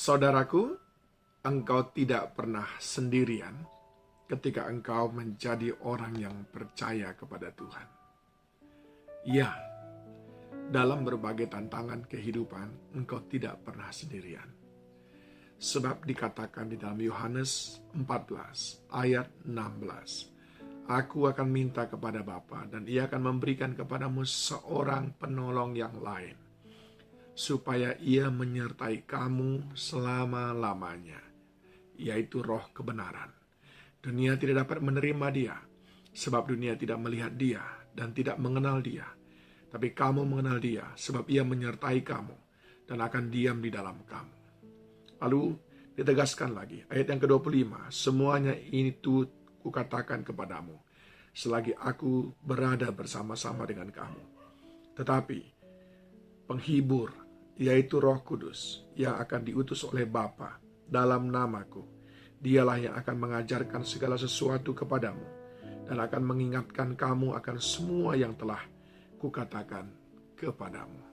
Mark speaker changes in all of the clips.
Speaker 1: Saudaraku, engkau tidak pernah sendirian ketika engkau menjadi orang yang percaya kepada Tuhan. Ya, dalam berbagai tantangan kehidupan, engkau tidak pernah sendirian. Sebab dikatakan di dalam Yohanes 14 ayat 16, Aku akan minta kepada Bapa dan Ia akan memberikan kepadamu seorang penolong yang lain, supaya Ia menyertai kamu selama-lamanya, yaitu Roh kebenaran. Dunia tidak dapat menerima Dia, sebab dunia tidak melihat Dia dan tidak mengenal Dia. Tapi kamu mengenal Dia, sebab Ia menyertai kamu dan akan diam di dalam kamu. Lalu ditegaskan lagi, ayat yang ke-25, semuanya itu kukatakan kepadamu, selagi aku berada bersama-sama dengan kamu. Tetapi penghibur, yaitu Roh Kudus, yang akan diutus oleh Bapa dalam namaku, Dialah yang akan mengajarkan segala sesuatu kepadamu dan akan mengingatkan kamu akan semua yang telah kukatakan kepadamu.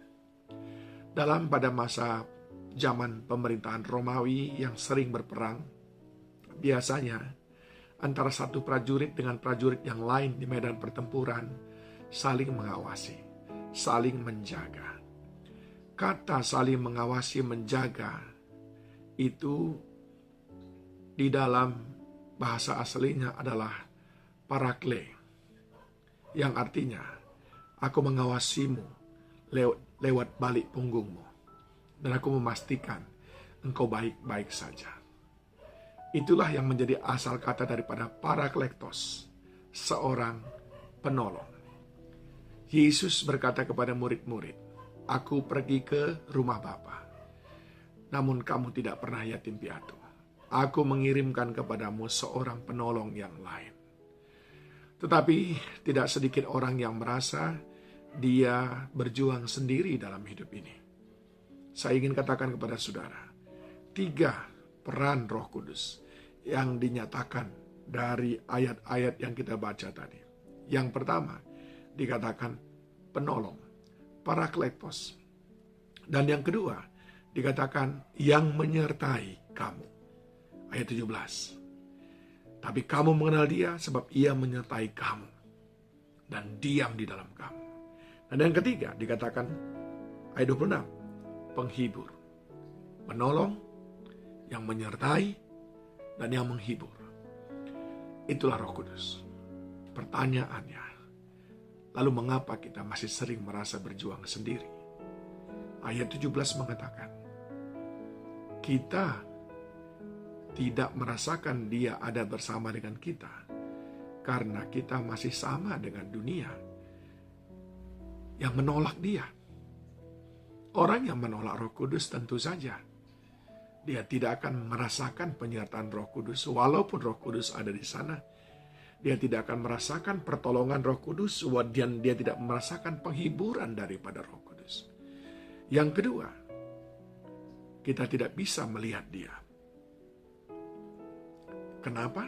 Speaker 1: Pada masa zaman pemerintahan Romawi yang sering berperang, biasanya antara satu prajurit dengan prajurit yang lain di medan pertempuran saling mengawasi, saling menjaga. Kata saling mengawasi menjaga itu di dalam bahasa aslinya adalah parakle, yang artinya aku mengawasimu lewat balik punggungmu dan aku memastikan engkau baik-baik saja. Itulah yang menjadi asal kata daripada Paraklektos, seorang penolong. Yesus berkata kepada murid-murid, Aku pergi ke rumah Bapa, namun kamu tidak pernah yatim piatu. Aku mengirimkan kepadamu seorang penolong yang lain. Tetapi tidak sedikit orang yang merasa dia berjuang sendiri dalam hidup ini. Saya ingin katakan kepada saudara, 3 peran Roh Kudus yang dinyatakan dari ayat-ayat yang kita baca tadi. Yang pertama dikatakan penolong, Paraklektos. Dan yang kedua dikatakan yang menyertai kamu. Ayat 17. Tapi kamu mengenal Dia sebab Ia menyertai kamu dan diam di dalam kamu. Dan yang ketiga dikatakan ayat 26. Penghibur, penolong, yang menyertai dan yang menghibur. Itulah Roh Kudus. Pertanyaannya, lalu mengapa kita masih sering merasa berjuang sendiri? Ayat 17 mengatakan, kita tidak merasakan Dia ada bersama dengan kita karena kita masih sama dengan dunia yang menolak Dia. Orang yang menolak Roh Kudus tentu saja dia tidak akan merasakan penyertaan Roh Kudus walaupun Roh Kudus ada di sana. Dia tidak akan merasakan pertolongan Roh Kudus dan dia tidak merasakan penghiburan daripada Roh Kudus. Yang kedua, kita tidak bisa melihat Dia. Kenapa?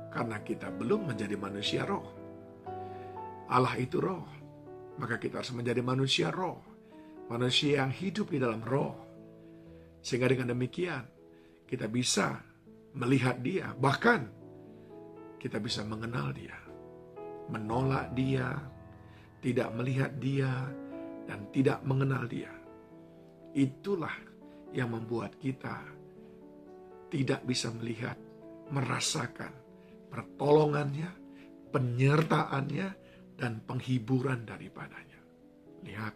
Speaker 1: Karena kita belum menjadi manusia roh. Allah itu roh, maka kita harus menjadi manusia roh. Manusia yang hidup di dalam roh. Sehingga dengan demikian, kita bisa melihat Dia. Bahkan, kita bisa mengenal Dia. Menolak Dia, tidak melihat Dia, dan tidak mengenal Dia. Itulah yang membuat kita tidak bisa melihat, merasakan pertolongannya, penyertaannya, dan penghiburan daripadanya. Lihat,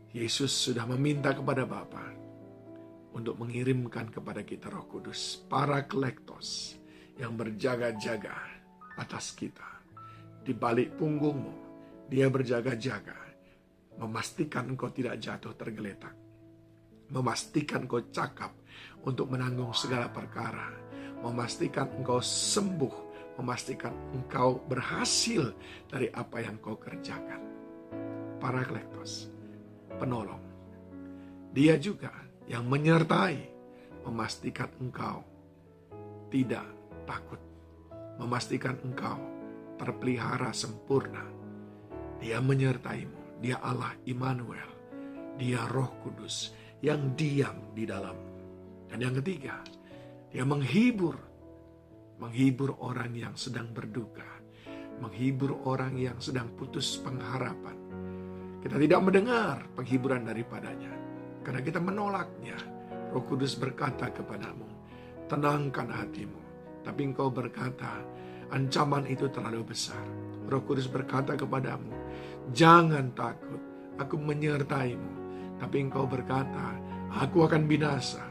Speaker 1: Yesus sudah meminta kepada Bapa untuk mengirimkan kepada kita Roh Kudus, Paraklektos, yang berjaga-jaga atas kita. Di balik punggungmu, Dia berjaga-jaga, memastikan engkau tidak jatuh tergeletak, memastikan engkau cakap untuk menanggung segala perkara, memastikan engkau sembuh, memastikan engkau berhasil dari apa yang kau kerjakan. Paraklektos, penolong. Dia juga yang menyertai, memastikan engkau tidak takut, memastikan engkau terpelihara sempurna. Dia menyertaimu. Dia Allah Immanuel. Dia Roh Kudus yang diam di dalam Dan yang ketiga, dia menghibur orang yang sedang berduka, menghibur orang yang sedang putus pengharapan. Kita tidak mendengar penghiburan daripadanya, karena kita menolaknya. Roh Kudus berkata kepadamu, tenangkan hatimu. Tapi engkau berkata, ancaman itu terlalu besar. Roh Kudus berkata kepadamu, jangan takut, aku menyertaimu. Tapi engkau berkata, aku akan binasa,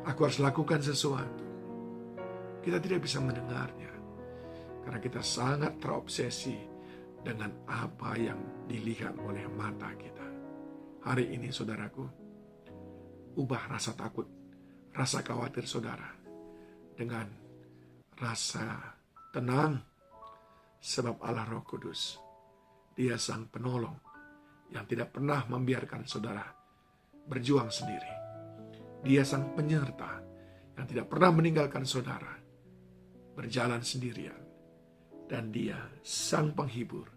Speaker 1: aku harus lakukan sesuatu. Kita tidak bisa mendengarnya, karena kita sangat terobsesi dengan apa yang dilihat oleh mata kita. Hari ini saudaraku, ubah rasa takut, rasa khawatir saudara dengan rasa tenang, sebab Allah Roh Kudus, Dia Sang Penolong yang tidak pernah membiarkan saudara berjuang sendiri. Dia Sang Penyerta yang tidak pernah meninggalkan saudara berjalan sendirian. Dan Dia Sang Penghibur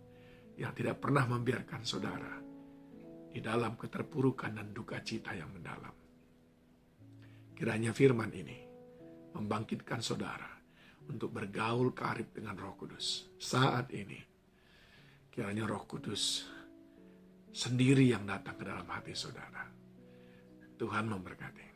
Speaker 1: yang tidak pernah membiarkan saudara di dalam keterpurukan dan duka cita yang mendalam. Kiranya firman ini membangkitkan saudara untuk bergaul karib dengan Roh Kudus. Saat ini, kiranya Roh Kudus sendiri yang datang ke dalam hati saudara. Tuhan memberkati.